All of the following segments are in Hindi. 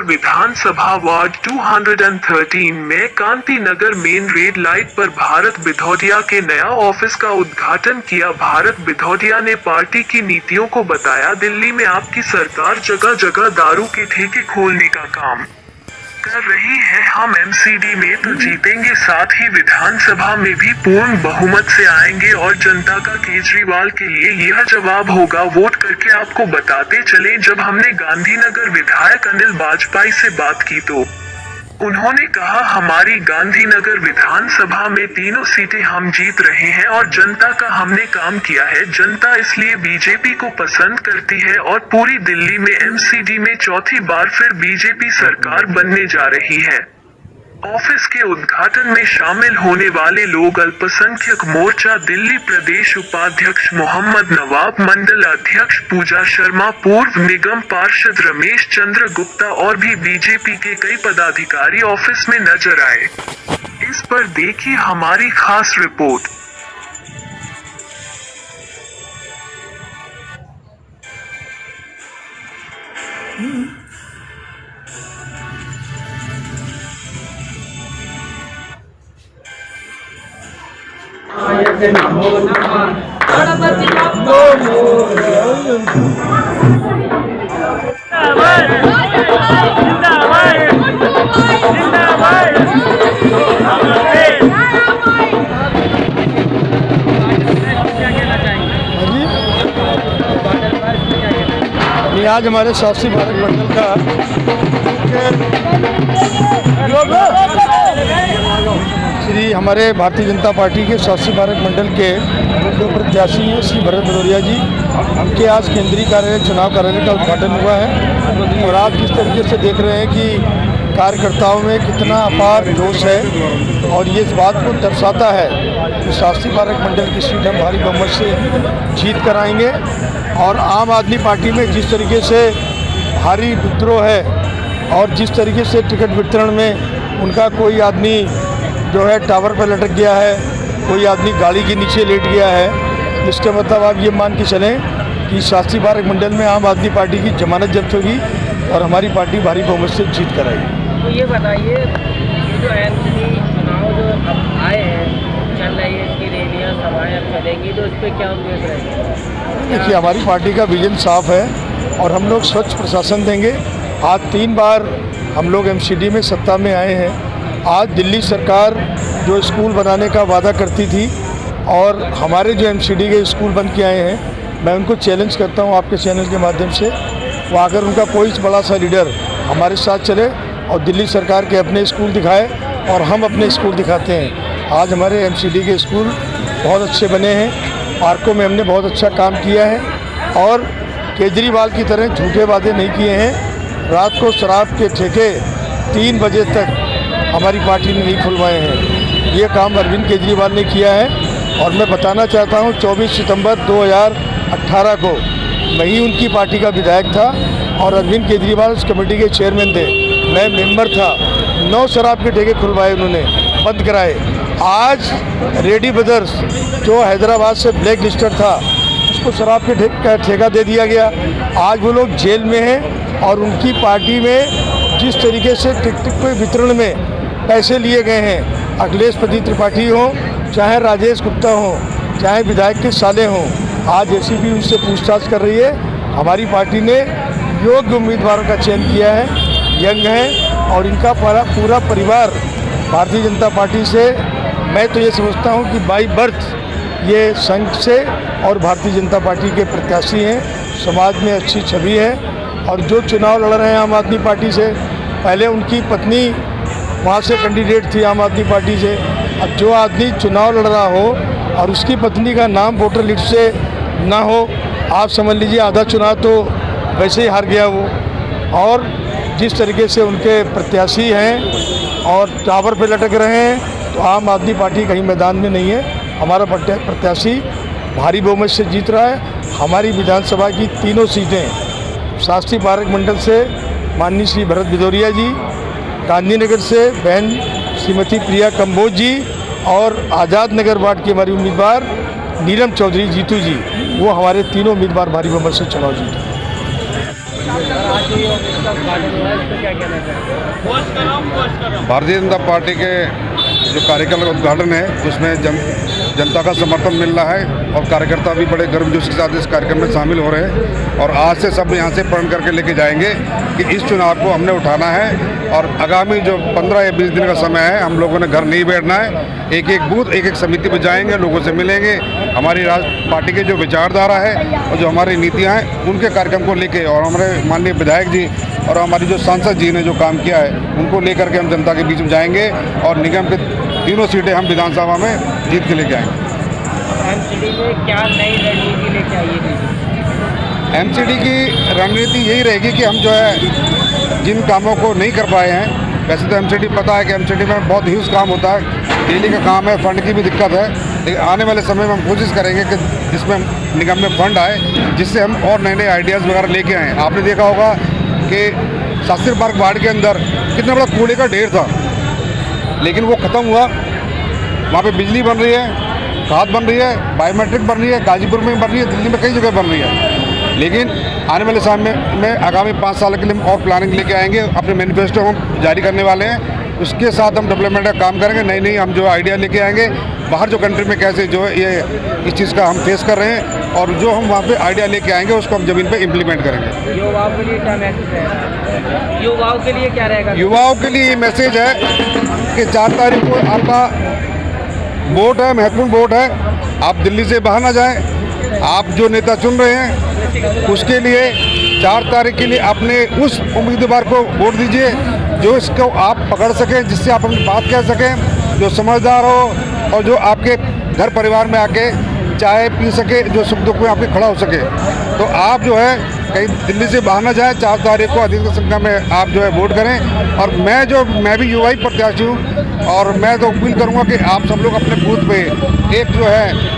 विधानसभा वार्ड 213 में कांति नगर मेन रेड लाइट पर भारत बिधौटिया के नया ऑफिस का उद्घाटन किया। भारत बिधौटिया ने पार्टी की नीतियों को बताया, दिल्ली में आपकी सरकार जगह जगह दारू के ठेके खोलने का काम कर रही है। हम एमसीडी में तो जीतेंगे, साथ ही विधानसभा में भी पूर्ण बहुमत से आएंगे और जनता का केजरीवाल के लिए यह जवाब होगा वोट करके। आपको बताते चले, जब हमने गांधीनगर विधायक अनिल वाजपेयी से बात की तो उन्होंने कहा, हमारी गांधीनगर विधानसभा में तीनों सीटें हम जीत रहे हैं और जनता का हमने काम किया है। जनता इसलिए बीजेपी को पसंद करती है और पूरी दिल्ली में एमसीडी में चौथी बार फिर बीजेपी सरकार बनने जा रही है। ऑफिस के उद्घाटन में शामिल होने वाले लोग अल्पसंख्यक मोर्चा दिल्ली प्रदेश उपाध्यक्ष मोहम्मद नवाब, मंडल अध्यक्ष पूजा शर्मा, पूर्व निगम पार्षद रमेश चंद्र गुप्ता और भी बीजेपी के कई पदाधिकारी ऑफिस में नजर आए। इस पर देखिए हमारी खास रिपोर्ट। आज हमारे शास्त्री भारत मंडल का श्री हमारे भारतीय जनता पार्टी के शास्त्री भारत मंडल के जो प्रत्याशी हैं श्री भरत भदौरिया जी, उनके आज केंद्रीय कार्यालय चुनाव कार्यालय का उद्घाटन हुआ है। और आप जिस तरीके से देख रहे हैं कि कार्यकर्ताओं में कितना अपार जोश है और ये इस बात को दर्शाता है कि शास्त्री भारत मंडल की सीट हम भारी बहुमत से जीत कर आएंगे। और आम आदमी पार्टी में जिस तरीके से भारी विद्रोह है और जिस तरीके से टिकट वितरण में उनका कोई आदमी जो है टावर पर लटक गया है, कोई आदमी गाड़ी के नीचे लेट गया है, इसका मतलब आप ये मान के चलें कि शास्त्री भारत मंडल में आम आदमी पार्टी की जमानत जब्त होगी और हमारी पार्टी भारी बहुमत से जीत कर आएगी। तो ये बताइए, ये जो एमसीडी चुनाव जो अब आए हैं, चल रही है, इसकी रैलियाँ सभाएँ अब चलेंगी, तो इस पर क्या उम्मीद रहेगी? देखिए, हमारी पार्टी का विजन साफ है और हम लोग स्वच्छ प्रशासन देंगे। आज 3 बार हम लोग एमसीडी में सत्ता में आए हैं। आज दिल्ली सरकार जो स्कूल बनाने का वादा करती थी और हमारे जो एमसीडी के स्कूल बन के आए हैं, मैं उनको चैलेंज करता हूं आपके चैनल के माध्यम से, वो अगर उनका कोई बड़ा सा लीडर हमारे साथ चले और दिल्ली सरकार के अपने स्कूल दिखाए और हम अपने स्कूल दिखाते हैं। आज हमारे एमसीडी के स्कूल बहुत अच्छे बने हैं, पार्कों में हमने बहुत अच्छा काम किया है और केजरीवाल की तरह झूठे वादे नहीं किए हैं। रात को शराब के ठेके 3 बजे तक हमारी पार्टी ने नहीं खुलवाए हैं। ये काम अरविंद केजरीवाल ने किया है और मैं बताना चाहता हूँ 24 सितंबर 2018 को मैं ही उनकी पार्टी का विधायक था और अरविंद केजरीवाल उस कमेटी के चेयरमैन थे, मैं मेंबर था। 9 शराब के ठेके खुलवाए उन्होंने, बंद कराए। आज रेडी ब्रदर्स जो हैदराबाद से ब्लैक लिस्टेड था, उसको शराब के ठेका दे दिया गया। आज वो लोग जेल में हैं और उनकी पार्टी में जिस तरीके से टिकट के वितरण में पैसे लिए गए हैं, अखिलेश पति त्रिपाठी हो, चाहे राजेश गुप्ता हो, चाहे विधायक के साले हों, आज एसीबी उनसे पूछताछ कर रही है। हमारी पार्टी ने योग्य उम्मीदवारों का चयन किया है, यंग हैं और इनका पूरा परिवार भारतीय जनता पार्टी से, मैं तो ये समझता हूँ कि बाई बर्थ ये संघ से और भारतीय जनता पार्टी के प्रत्याशी हैं। समाज में अच्छी छवि है और जो चुनाव लड़ रहे हैं आम आदमी पार्टी से, पहले उनकी पत्नी वहाँ से कैंडिडेट थी आम आदमी पार्टी से। अब जो आदमी चुनाव लड़ रहा हो और उसकी पत्नी का नाम वोटर लिस्ट से ना हो, आप समझ लीजिए आधा चुनाव तो वैसे ही हार गया वो। और जिस तरीके से उनके प्रत्याशी हैं और टावर पे लटक रहे हैं, तो आम आदमी पार्टी कहीं मैदान में नहीं है। हमारा प्रत्याशी भारी बहुमत से जीत रहा है। हमारी विधानसभा की तीनों सीटें शास्त्री भारत मंडल से माननीय श्री भरत भदौरिया जी, गांधीनगर से बहन श्रीमती प्रिया कंबोज जी और आज़ाद नगर वार्ड की हमारी उम्मीदवार नीलम चौधरी जीतू जी, वो हमारे तीनों उम्मीदवार भारी बहुमत से चुनाव जीते। का उद्घाटन हुआ है, इस पर क्या कहना चाहेंगे? भारतीय जनता पार्टी के जो कार्यक्रम का उद्घाटन है उसमें जनता का समर्थन मिल रहा है और कार्यकर्ता भी बड़े गर्मजोशी के साथ इस कार्यक्रम में शामिल हो रहे हैं और आज से सब यहाँ से प्रण करके लेके जाएंगे कि इस चुनाव को हमने उठाना है और आगामी जो 15 या 20 दिन का समय है हम लोगों ने घर नहीं बैठना है। एक एक बूथ एक एक समिति पर जाएंगे, लोगों से मिलेंगे, हमारी पार्टी के जो विचारधारा है और जो हमारी नीतियाँ हैं उनके कार्यक्रम को लेके और हमारे माननीय विधायक जी और हमारी जो सांसद जी ने जो काम किया है उनको लेकर के हम जनता के बीच में जाएंगे और निगम के तीनों सीटें हम विधानसभा में जीत के लेके आएंगे। एमसीडी में क्या नई रणनीति लेके आइएगी? एमसीडी की रणनीति यही रहेगी कि हम जो है जिन कामों को नहीं कर पाए हैं, वैसे तो एमसीडी पता है कि एमसीडी में बहुत ह्यूज काम होता है, डेली का काम है, फंड की भी दिक्कत है, लेकिन आने वाले समय में हम कोशिश करेंगे कि इसमें निगम में फंड आए जिससे हम और नए नए आइडियाज़ वगैरह लेके आएँ। आपने देखा होगा कि शास्त्री पार्क वार्ड के अंदर कितना बड़ा कूड़े का ढेर था, लेकिन वो ख़त्म हुआ। वहाँ पे बिजली बन रही है, खाद बन रही है, बायोमेट्रिक बन रही है, गाजीपुर में बन रही है, दिल्ली में कई जगह बन रही है। लेकिन आने वाले समय में आगामी 5 साल के लिए हम और प्लानिंग लेके आएंगे, अपने मैनिफेस्टो हम जारी करने वाले हैं, उसके साथ हम डेवलपमेंट का काम करेंगे, नई नई हम जो आइडिया लेके आएंगे बाहर जो कंट्री में कैसे जो ये इस चीज़ का हम फेस कर रहे हैं और जो हम वहाँ पे आइडिया लेके आएंगे उसको हम ज़मीन पे इम्प्लीमेंट करेंगे। युवाओं के लिए क्या मैसेज है? युवाओं के लिए क्या रहेगा? युवाओं के लिए ये मैसेज है कि 4 तारीख को आपका वोट है, महत्वपूर्ण वोट है, आप दिल्ली से बाहर ना जाएं। आप जो नेता चुन रहे हैं उसके लिए 4 तारीख के लिए अपने उस उम्मीदवार को वोट दीजिए जो इसको आप पकड़ सकें, जिससे आप अपनी बात कह सकें, जो समझदार हो और जो आपके घर परिवार में आके चाय पी सके, जो सुख दुख में आपके खड़ा हो सके। तो आप जो है कहीं दिल्ली से बाहर ना जाएं, 4 तारीख को अधिक संख्या में आप जो है वोट करें। और मैं भी युवा ही प्रत्याशी हूँ और मैं तो अपील करूँगा कि आप सब लोग अपने बूथ पे एक जो है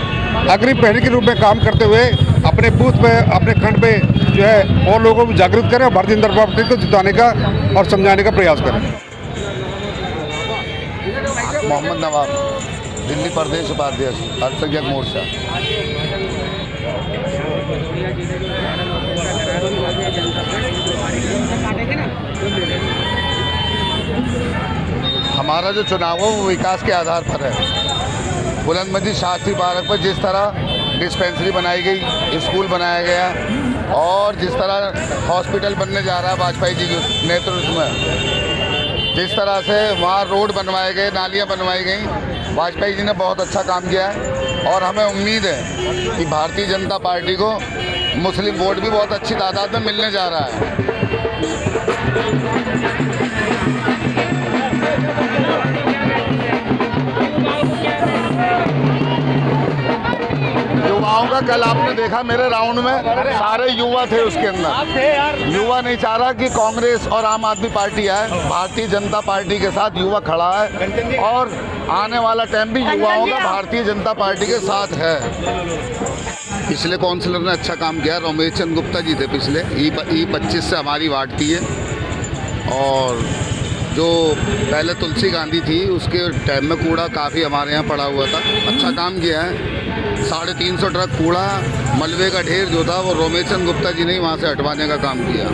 अग्रिम प्रहरी के रूप में काम करते हुए अपने बूथ पे अपने खंड पे जो है और लोगों को जागृत करें और भारतीय जनता पार्टी को जिताने का और समझाने का प्रयास करें। मोहम्मद नवाब, दिल्ली प्रदेश उपाध्यक्ष, अल्पसंख्यक मोर्चा। हमारा जो चुनाव हो वो विकास के आधार पर है। बुलंदमंजी शास्त्री पार्क पर जिस तरह डिस्पेंसरी बनाई गई, स्कूल बनाया गया और जिस तरह हॉस्पिटल बनने जा रहा है वाजपेयी जी के नेतृत्व में, जिस तरह से वहाँ रोड बनवाए गए, नालियाँ बनवाई गई, वाजपेयी जी ने बहुत अच्छा काम किया है। और हमें उम्मीद है कि भारतीय जनता पार्टी को मुस्लिम वोट भी बहुत अच्छी तादाद में मिलने जा रहा है। युवाओं का कल आपने देखा मेरे राउंड में सारे युवा थे, उसके अंदर युवा नहीं चाह रहा कि कांग्रेस और आम आदमी पार्टी आए, भारतीय जनता पार्टी के साथ युवा खड़ा है और आने वाला टाइम भी युवाओं का भारतीय जनता पार्टी के साथ है। पिछले काउंसिलर ने अच्छा काम किया, रमेश चंद्र गुप्ता जी थे पिछले E25 से हमारी वार्ड थी है। और जो पहले तुलसी गांधी थी उसके टाइम में कूड़ा काफ़ी हमारे यहाँ पड़ा हुआ था, अच्छा काम किया है। 350 ट्रक कूड़ा मलबे का ढेर जो था वो रमेश चंद्र गुप्ता जी ने वहाँ से हटवाने का काम किया।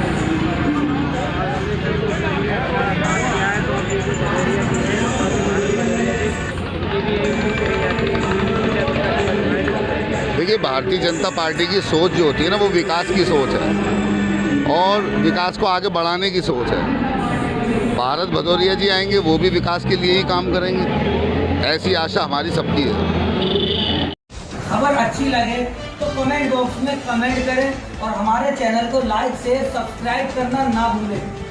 देखिए, भारतीय जनता पार्टी की सोच जो होती है ना वो विकास की सोच है और विकास को आगे बढ़ाने की सोच है। भारत भदौरिया जी आएंगे, वो भी विकास के लिए ही काम करेंगे, ऐसी आशा हमारी सबकी है। खबर अच्छी लगे तो कमेंट बॉक्स में कमेंट करें और हमारे चैनल को लाइक शेयर सब्सक्राइब करना ना भूलें।